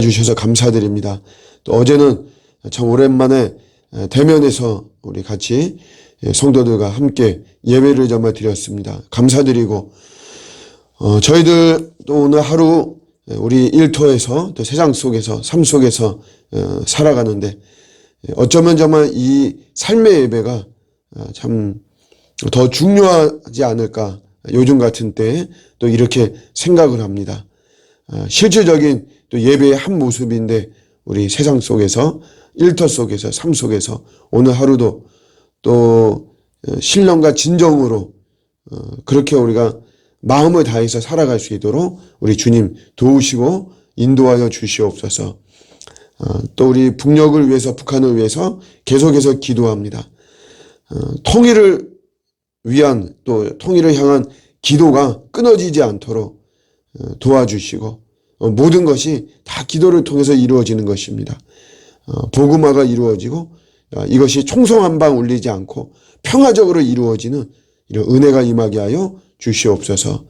주셔서 감사드립니다. 또 어제는 참 오랜만에 대면에서 우리 같이 성도들과 함께 예배를 정말 드렸습니다. 감사드리고 저희들 또 오늘 하루 우리 일터에서 또 세상 속에서 삶 속에서 살아가는데 어쩌면 정말 이 삶의 예배가 참 더 중요하지 않을까 요즘 같은 때에 또 이렇게 생각을 합니다. 실질적인 또 예배의 한 모습인데 우리 세상 속에서 일터 속에서 삶 속에서 오늘 하루도 또 신령과 진정으로 그렇게 우리가 마음을 다해서 살아갈 수 있도록 우리 주님 도우시고 인도하여 주시옵소서. 또 우리 북녘을 위해서 북한을 위해서 계속해서 기도합니다. 통일을 위한 또 통일을 향한 기도가 끊어지지 않도록 도와주시고 모든 것이 다 기도를 통해서 이루어지는 것입니다. 복음화가 이루어지고 이것이 총성 한 방 울리지 않고 평화적으로 이루어지는 이런 은혜가 임하게 하여 주시옵소서.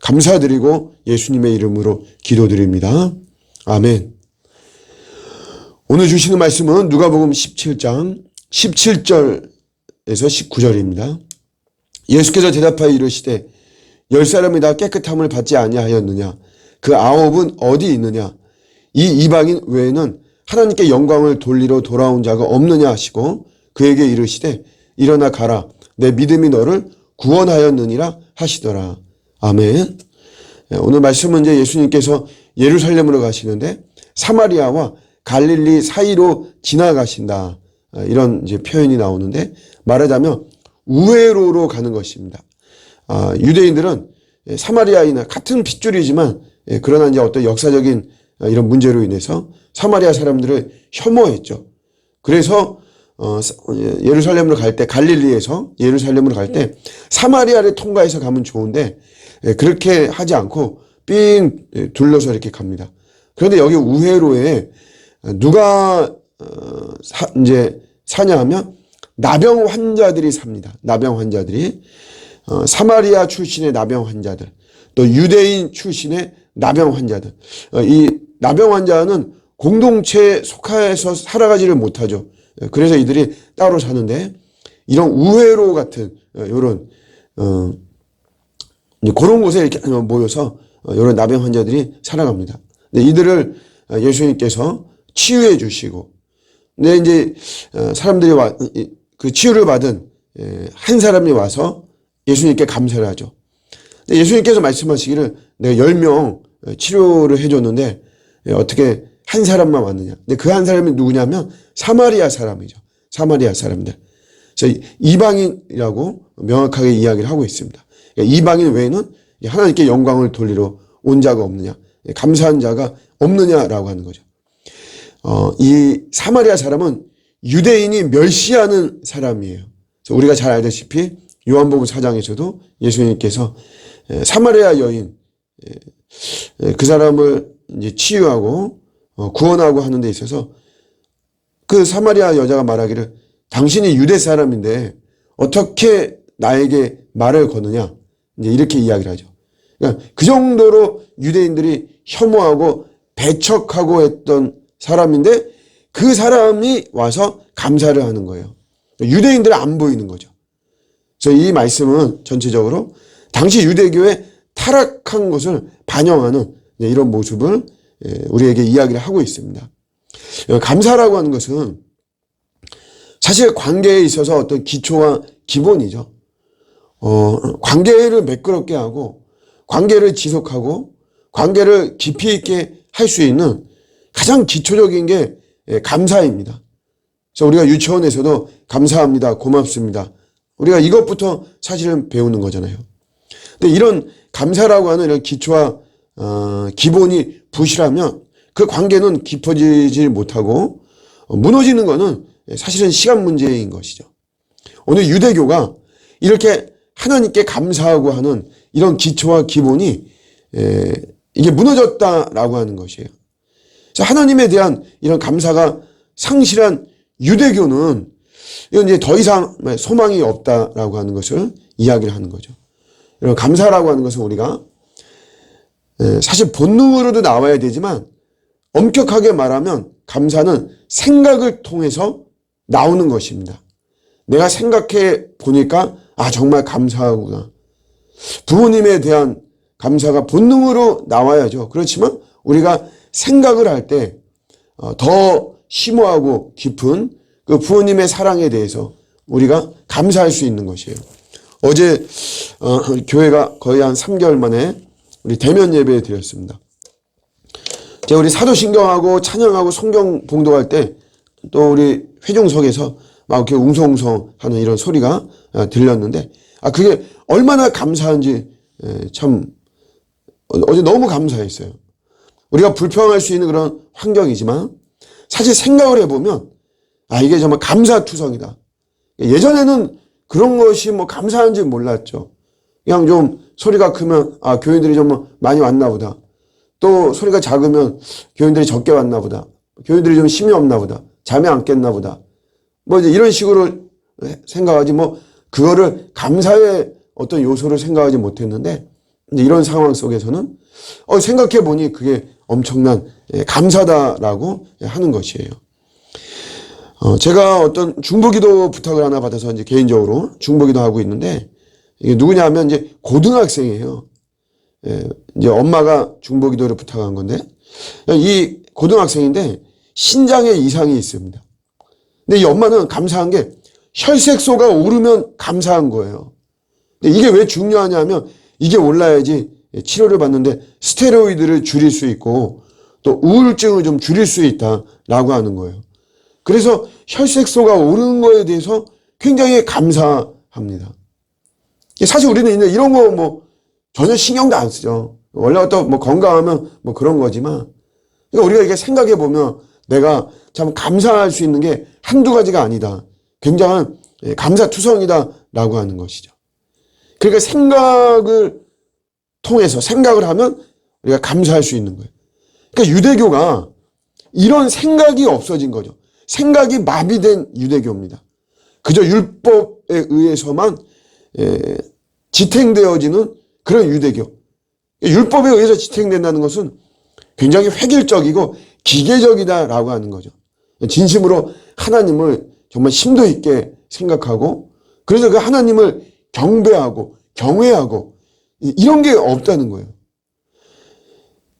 감사드리고 예수님의 이름으로 기도드립니다. 아멘. 오늘 주시는 말씀은 누가복음 17장 17절에서 19절입니다. 예수께서 대답하여 이르시되 10사람이 다 깨끗함을 받지 아니하였느냐? 그 9은 어디 있느냐? 이 이방인 외에는 하나님께 영광을 돌리러 돌아온 자가 없느냐 하시고 그에게 이르시되 일어나 가라. 내 믿음이 너를 구원하였느니라 하시더라. 아멘. 오늘 말씀은 이제 예수님께서 예루살렘으로 가시는데 사마리아와 갈릴리 사이로 지나가신다. 이런 이제 표현이 나오는데 말하자면 우회로로 가는 것입니다. 유대인들은 사마리아이나 같은 핏줄이지만 그러나 이제 어떤 역사적인 이런 문제로 인해서 사마리아 사람들을 혐오했죠. 그래서 예루살렘으로 갈 때 갈릴리에서 예루살렘으로 갈 때 사마리아를 통과해서 가면 좋은데 그렇게 하지 않고 삥 둘러서 이렇게 갑니다. 그런데 여기 우회로에 누가 이제 사냐 하면 나병 환자들이 삽니다. 나병 환자들이 사마리아 출신의 나병 환자들 또 유대인 출신의 나병 환자들 이 나병 환자는 공동체에 속해서 살아가지를 못하죠. 그래서 이들이 따로 사는데 이런 우회로 같은 이런 그런 곳에 이렇게 모여서 이런 나병 환자들이 살아갑니다. 이들을 예수님께서 치유해 주시고 근데 이제 사람들이 그 치유를 받은 한 사람이 와서 예수님께 감사를 하죠. 근데 예수님께서 말씀하시기를 내가 10명 치료를 해줬는데 어떻게 한 사람만 왔느냐. 근데 그 한 사람이 누구냐면 사마리아 사람이죠. 사마리아 사람들. 그래서 이방인이라고 명확하게 이야기를 하고 있습니다. 그러니까 이방인 외에는 하나님께 영광을 돌리러 온 자가 없느냐. 감사한 자가 없느냐라고 하는 거죠. 이 사마리아 사람은 유대인이 멸시하는 사람이에요. 그래서 우리가 잘 알다시피 요한복음 4장에서도 예수님께서 사마리아 여인 그 사람을 이제 치유하고 구원하고 하는 데 있어서 그 사마리아 여자가 말하기를 당신이 유대 사람인데 어떻게 나에게 말을 거느냐 이제 이렇게 이야기를 하죠. 그러니까 그 정도로 유대인들이 혐오하고 배척하고 했던 사람인데 그 사람이 와서 감사를 하는 거예요. 유대인들은 안 보이는 거죠. 그래서 이 말씀은 전체적으로 당시 유대교의 타락한 것을 반영하는 이런 모습을 우리에게 이야기를 하고 있습니다. 감사라고 하는 것은 사실 관계에 있어서 어떤 기초와 기본이죠. 관계를 매끄럽게 하고 관계를 지속하고 관계를 깊이 있게 할 수 있는 가장 기초적인 게 감사입니다. 그래서 우리가 유치원에서도 감사합니다, 고맙습니다. 우리가 이것부터 사실은 배우는 거잖아요. 근데 이런 감사라고 하는 이런 기초와 기본이 부실하면 그 관계는 깊어지지 못하고 무너지는 것은 사실은 시간 문제인 것이죠. 오늘 유대교가 이렇게 하나님께 감사하고 하는 이런 기초와 기본이 이게 무너졌다라고 하는 것이에요. 그래서 하나님에 대한 이런 감사가 상실한 유대교는 이건 이제 더 이상 소망이 없다라고 하는 것을 이야기를 하는 거죠. 이런 감사라고 하는 것은 우리가 사실 본능으로도 나와야 되지만 엄격하게 말하면 감사는 생각을 통해서 나오는 것입니다. 내가 생각해 보니까 정말 감사하구나. 부모님에 대한 감사가 본능으로 나와야죠. 그렇지만 우리가 생각을 할 때 더 심오하고 깊은 그 부모님의 사랑에 대해서 우리가 감사할 수 있는 것이에요. 어제 교회가 거의 한 3개월 만에 우리 대면 예배 드렸습니다. 제가 우리 사도신경하고 찬양하고 성경 봉독할 때 또 우리 회중석에서 막 이렇게 웅성웅성 하는 이런 소리가 들렸는데 그게 얼마나 감사한지 참 어제 너무 감사했어요. 우리가 불평할 수 있는 그런 환경이지만 사실 생각을 해보면 이게 정말 감사투성이다. 예전에는 그런 것이 뭐 감사한지 몰랐죠. 그냥 좀 소리가 크면 교인들이 좀 많이 왔나 보다. 또 소리가 작으면 교인들이 적게 왔나 보다. 교인들이 좀 힘이 없나 보다. 잠이 안 깼나 보다. 뭐 이제 이런 식으로 생각하지 그거를 감사의 어떤 요소를 생각하지 못했는데 이제 이런 상황 속에서는 생각해 보니 그게 엄청난 감사다라고 하는 것이에요. 제가 어떤 중보기도 부탁을 하나 받아서 이제 개인적으로 중보기도 하고 있는데 이게 누구냐 하면 이제 고등학생이에요. 이제 엄마가 중보기도를 부탁한 건데 이 고등학생인데 신장에 이상이 있습니다. 근데 이 엄마는 감사한 게 혈색소가 오르면 감사한 거예요. 근데 이게 왜 중요하냐면 이게 올라야지 치료를 받는데 스테로이드를 줄일 수 있고 또 우울증을 좀 줄일 수 있다라고 하는 거예요. 그래서 혈색소가 오르는 거에 대해서 굉장히 감사합니다. 사실 우리는 이런 거 전혀 신경도 안 쓰죠. 원래 또 건강하면 그런 거지만 그러니까 우리가 이렇게 생각해 보면 내가 참 감사할 수 있는 게 한두 가지가 아니다. 굉장한 감사투성이다라고 하는 것이죠. 그러니까 생각을 통해서 생각을 하면 우리가 감사할 수 있는 거예요. 그러니까 유대교가 이런 생각이 없어진 거죠. 생각이 마비된 유대교입니다. 그저 율법에 의해서만 지탱되어지는 그런 유대교. 율법에 의해서 지탱된다는 것은 굉장히 획일적이고 기계적이다라고 하는 거죠. 진심으로 하나님을 정말 심도 있게 생각하고 그래서 그 하나님을 경배하고 경외하고 이런 게 없다는 거예요.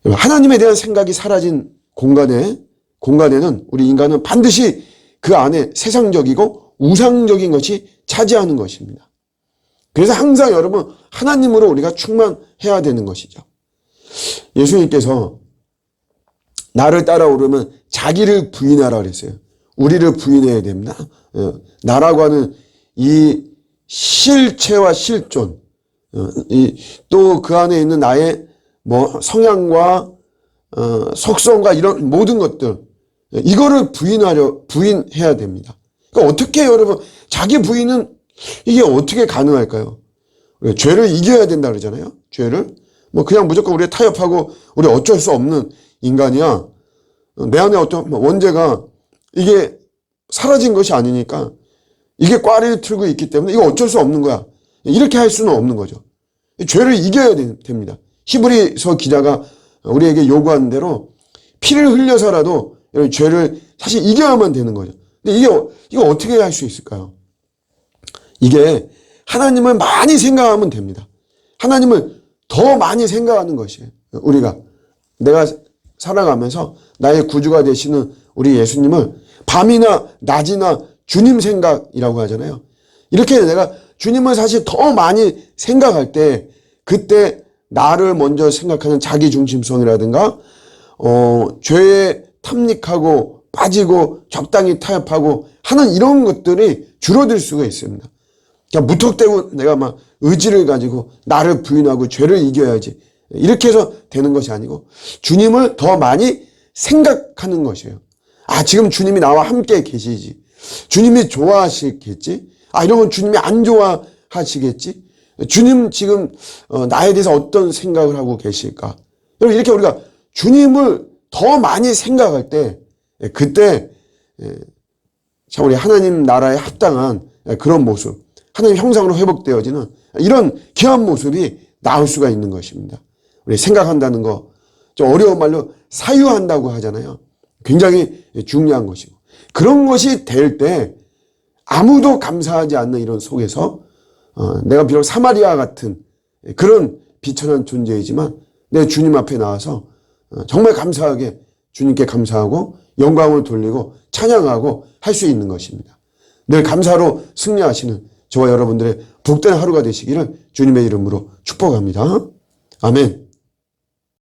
하나님에 대한 생각이 사라진 공간에는 우리 인간은 반드시 그 안에 세상적이고 우상적인 것이 차지하는 것입니다. 그래서 항상 여러분 하나님으로 우리가 충만해야 되는 것이죠. 예수님께서 나를 따라오려면 자기를 부인하라 그랬어요. 우리를 부인해야 됩니다. 나라고 하는 이 실체와 실존, 또 그 안에 있는 나의 성향과 속성과 이런 모든 것들 이거를 부인해야 됩니다. 그러니까 어떻게 여러분 자기 부인은 이게 어떻게 가능할까요? 죄를 이겨야 된다 그러잖아요. 죄를 그냥 무조건 우리 타협하고 우리 어쩔 수 없는 인간이야. 내 안에 어떤 원죄가 이게 사라진 것이 아니니까 이게 꽈리를 틀고 있기 때문에 이거 어쩔 수 없는 거야. 이렇게 할 수는 없는 거죠. 죄를 이겨야 됩니다. 히브리서 기자가 우리에게 요구하는 대로 피를 흘려서라도 죄를 사실 이겨야만 되는 거죠. 근데 이거 어떻게 할 수 있을까요? 이게 하나님을 많이 생각하면 됩니다. 하나님을 더 많이 생각하는 것이에요. 내가 살아가면서 나의 구주가 되시는 우리 예수님을 밤이나 낮이나 주님 생각이라고 하잖아요. 이렇게 내가 주님을 사실 더 많이 생각할 때 그때 나를 먼저 생각하는 자기 중심성이라든가 죄에 탐닉하고 빠지고 적당히 타협하고 하는 이런 것들이 줄어들 수가 있습니다. 그냥 무턱대고 내가 막 의지를 가지고 나를 부인하고 죄를 이겨야지 이렇게 해서 되는 것이 아니고 주님을 더 많이 생각하는 것이에요. 지금 주님이 나와 함께 계시지. 주님이 좋아하시겠지. 이런 건 주님이 안 좋아하시겠지. 주님 지금 나에 대해서 어떤 생각을 하고 계실까. 여러분 이렇게 우리가 주님을 더 많이 생각할 때 그때 참 우리 하나님 나라에 합당한 그런 모습, 하나님 형상으로 회복되어지는 이런 귀한 모습이 나올 수가 있는 것입니다. 우리 생각한다는 거 좀 어려운 말로 사유한다고 하잖아요. 굉장히 중요한 것이고, 그런 것이 될 때 아무도 감사하지 않는 이런 속에서 내가 비록 사마리아 같은 그런 비천한 존재이지만 내 주님 앞에 나와서 정말 감사하게 주님께 감사하고 영광을 돌리고 찬양하고 할 수 있는 것입니다. 늘 감사로 승리하시는 저와 여러분들의 복된 하루가 되시기를 주님의 이름으로 축복합니다. 아멘.